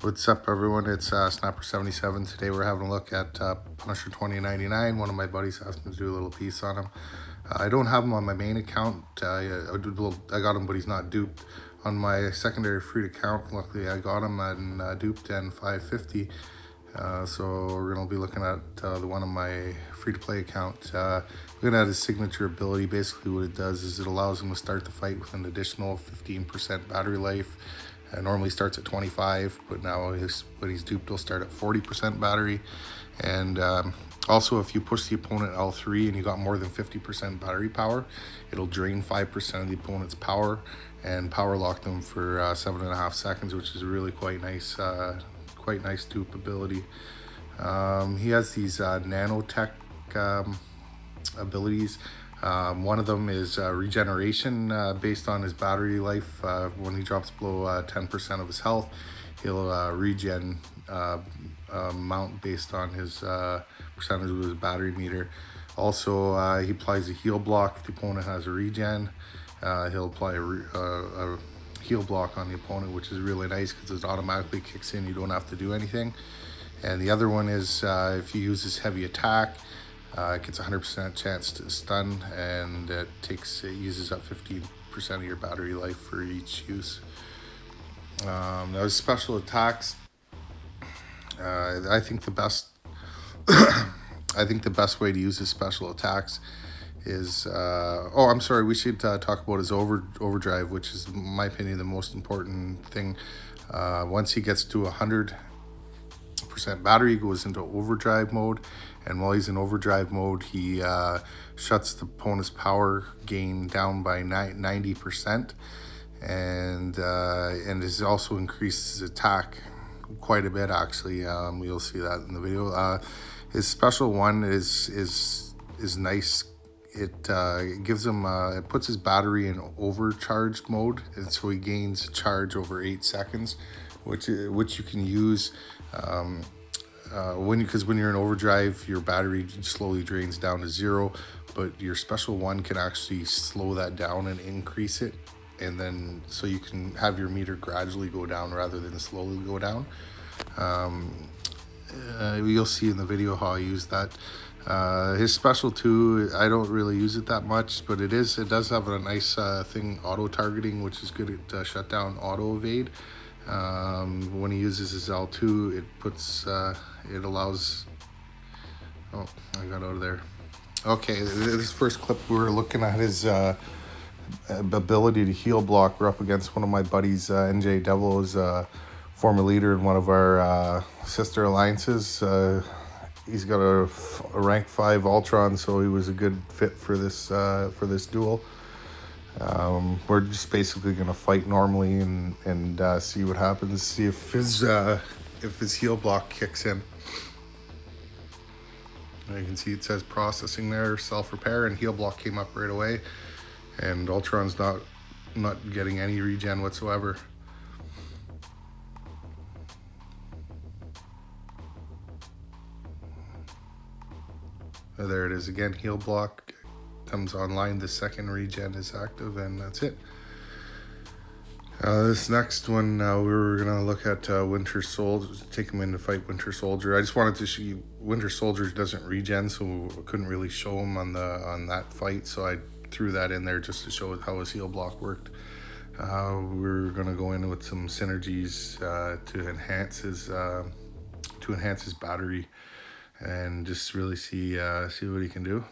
What's up, everyone? It's Snapper77. Today we're having a look at Punisher 2099. One of my buddies asked me to do a little piece on him. I don't have him on my main account. I got him, but he's not duped. On my secondary free account, luckily I got him at duped and 550. So we're going to be looking at the one on my free-to-play account. Looking at his signature ability, basically what it does is it allows him to start the fight with an additional 15% battery life. Normally starts at 25, but now when he's duped, he'll start at 40% battery. And also, if you push the opponent L3 and you got more than 50% battery power, it'll drain 5% of the opponent's power and power lock them for 7.5 seconds, which is really quite nice dupe ability. He has these nanotech abilities. One of them is regeneration based on his battery life. When he drops below 10% of his health, he'll regen amount based on his percentage of his battery meter. Also, he applies a heal block if the opponent has a regen. He'll apply a heal block on the opponent, which is really nice because it automatically kicks in. You don't have to do anything. And the other one is if you use his heavy attack, it gets a 100% chance to stun, and it uses up 15% of your battery life for each use. Now his special attacks, I think the best way to use his special attacks is we should talk about his overdrive, which is, in my opinion, the most important thing. Once he gets to 100% battery, he goes into overdrive mode, and while he's in overdrive mode, he shuts the opponent's power gain down by 90%, and has also increased his attack quite a bit, actually. You'll see that in the video. His special one is nice. It gives him it puts his battery in overcharged mode, and so he gains charge over 8 seconds, which you can use because when you're in overdrive, your battery slowly drains down to 0, but your special one can actually slow that down and increase it, and then so you can have your meter gradually go down rather than slowly go down. You'll see in the video how I use that. His special 2, I don't really use it that much, but it does have a nice thing, auto targeting, which is good at shut down auto evade. When he uses his L2, it allows, I got out of there. Okay, this first clip, we were looking at his ability to heal block. We're up against one of my buddies, NJ Devil, is former leader in one of our sister alliances. He's got a rank 5 Ultron, so he was a good fit for this duel. We're just basically going to fight normally and see what happens. See if his heal block kicks in. You can see it says processing there, self-repair, and heal block came up right away. And Ultron's not getting any regen whatsoever. There it is again, heal block comes online, the second regen is active, and that's it. This next one, we're gonna look at Winter Soldier, take him in to fight Winter Soldier. I just wanted to show you, Winter Soldier doesn't regen, so I couldn't really show him on that fight, so I threw that in there just to show how his heal block worked. We're gonna go in with some synergies to enhance his battery and just really see what he can do.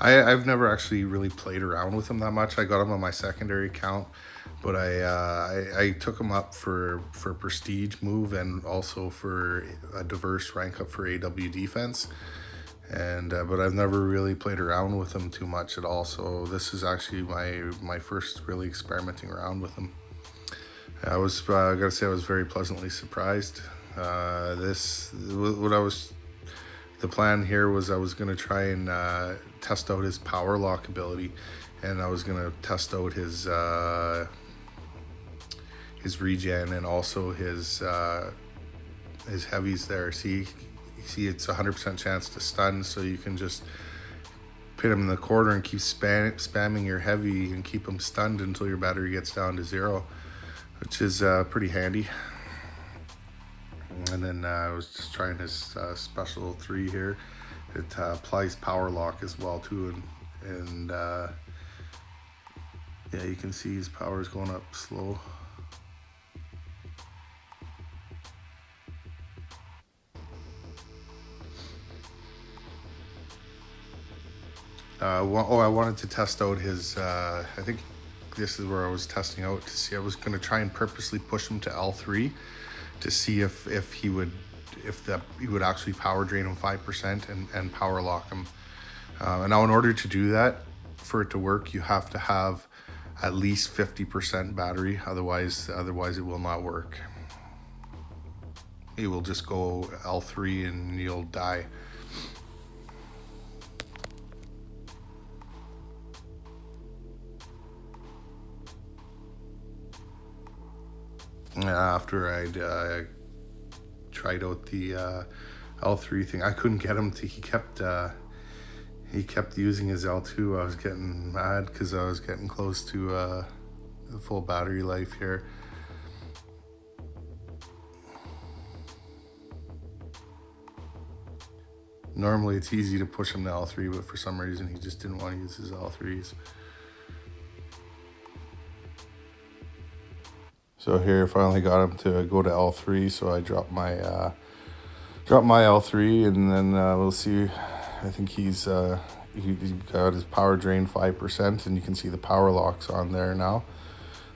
I've never actually really played around with him that much. I got him on my secondary account, but I took him up for prestige move and also for a diverse rank up for AW defense. And but I've never really played around with him too much at all. So this is actually my first really experimenting around with him. I gotta say I was very pleasantly surprised. The plan here was I was going to try and test out his power lock ability, and I was going to test out his regen and also his heavies there. See it's 100% chance to stun, so you can just pin him in the corner and keep spamming your heavy and keep him stunned until your battery gets down to 0, which is pretty handy. And then I was just trying this special 3 here. It applies power lock as well too, and yeah, you can see his power is going up slow. I wanted to test out his, I think this is where I was testing out to see, I was going to try and purposely push him to L3 to see if he would actually power drain him 5% and power lock him. And now in order to do that, for it to work, you have to have at least 50% battery. Otherwise it will not work. It will just go L3 and you'll die. After I tried out the L3 thing, I couldn't get him to. He kept using his L2. I was getting mad because I was getting close to the full battery life here. Normally it's easy to push him to L3, but for some reason he just didn't want to use his L3s. So here, finally got him to go to L3. So I dropped my L3, and then we'll see. I think he's got his power drain 5%, and you can see the power locks on there now.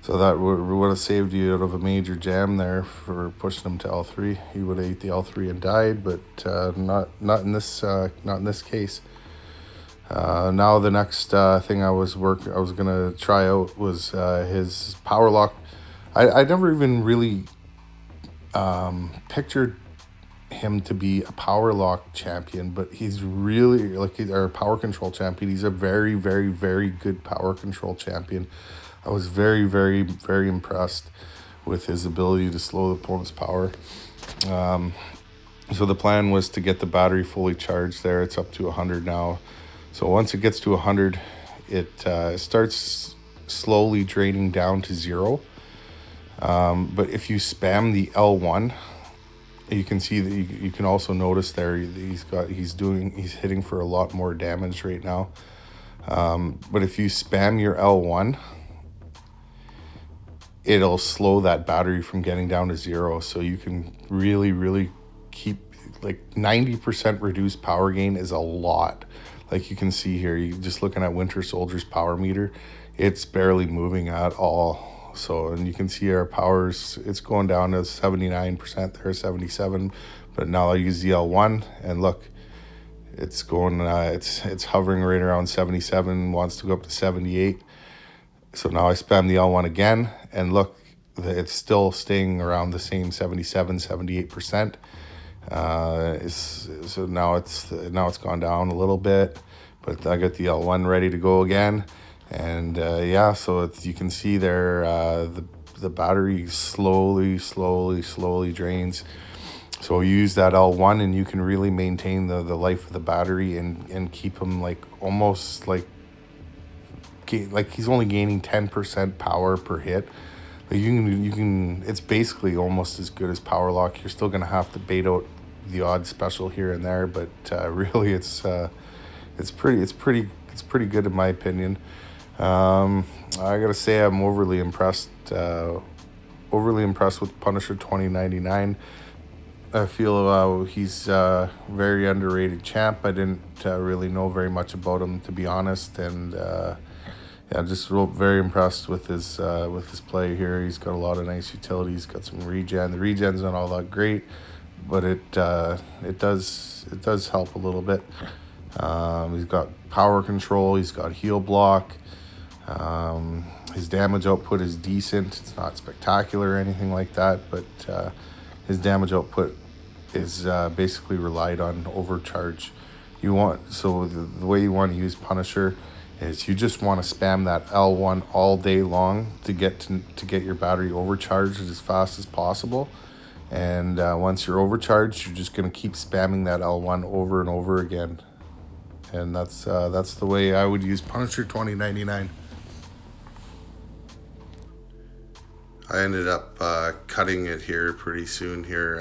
So that would have saved you out of a major jam there for pushing him to L3. He would have ate the L3 and died, but not in this case. Now the next thing I was gonna try out was his power lock. I never even really pictured him to be a power lock champion, but he's really or power control champion. He's a very, very, very good power control champion. I was very, very, very impressed with his ability to slow the opponent's power. So the plan was to get the battery fully charged there. It's up to 100 now. So once it gets to 100, it starts slowly draining down to 0. But if you spam the L1, you can see that you can also notice there he's hitting for a lot more damage right now. But if you spam your L1, it'll slow that battery from getting down to 0. So you can really, really keep 90% reduced power gain is a lot. Like you can see here, you just looking at Winter Soldier's power meter, it's barely moving at all. So, and you can see our powers, it's going down to 79% there, 77. But now I use the L1 and look, it's going, it's hovering right around 77, wants to go up to 78. So now I spam the L1 again and look, it's still staying around the same 77, 78%. So now it's gone down a little bit, but I got the L1 ready to go again. And yeah, so you can see there the battery slowly drains. So you use that L1 and you can really maintain the life of the battery and keep him almost like he's only gaining 10% power per hit. You can it's basically almost as good as power lock. You're still gonna have to bait out the odd special here and there, but really it's pretty good in my opinion. I gotta say I'm overly impressed with Punisher 2099. I feel he's a very underrated champ. I didn't really know very much about him, to be honest, and yeah, just very impressed with his play here. He's got a lot of nice utilities. Got some regen. The regen's not all that great, but it does help a little bit. He's got power control. He's got heal block. His damage output is decent. It's not spectacular or anything like that, but his damage output is basically relied on overcharge. The way you want to use Punisher is you just want to spam that L1 all day long to get your battery overcharged as fast as possible. And once you're overcharged, you're just going to keep spamming that L1 over and over again. And that's the way I would use Punisher 2099. I ended up cutting it here pretty soon here.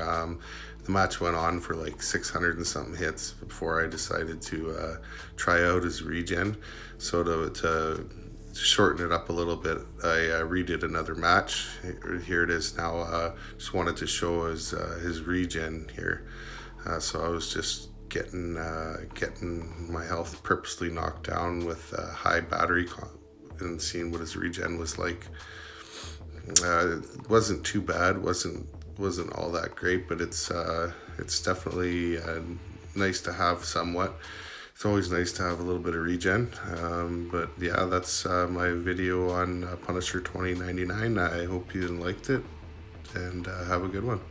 The match went on for like 600 and something hits before I decided to try out his regen. So to shorten it up a little bit, I redid another match. Here it is now. Just wanted to show his regen here. So I was just getting my health purposely knocked down with high battery and seeing what his regen was like. It wasn't too bad. wasn't all that great, but it's definitely nice to have somewhat. It's always nice to have a little bit of regen. But yeah, that's my video on Punisher 2099. I hope you liked it, and have a good one.